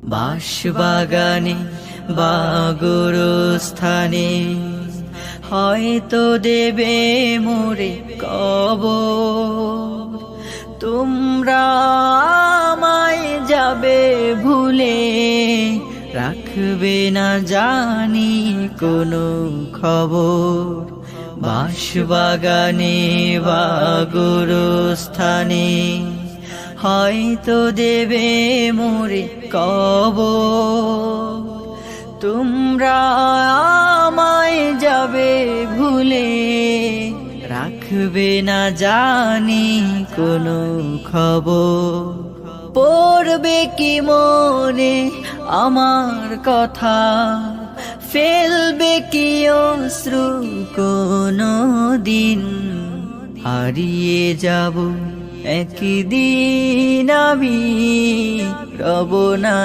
বাঁশবাগানে বা গোরস্থানে হয়তো দেবে মোরে কবর। তোমরা আমায় যাবে ভুলে, রাখবে না জানি কোনো খবর। বাঁশবাগানে বা গোরস্থানে হয়তো দেবে মোরে কবর। তোমরা আমায় যাবে ভুলে, রাখবে না জানি কোনো খবর। পড়বে কি মনে আমার কথা, ফেলবে কি অশ্রু কোনো দিন। হারিয়ে যাব একদিন আমি, রব না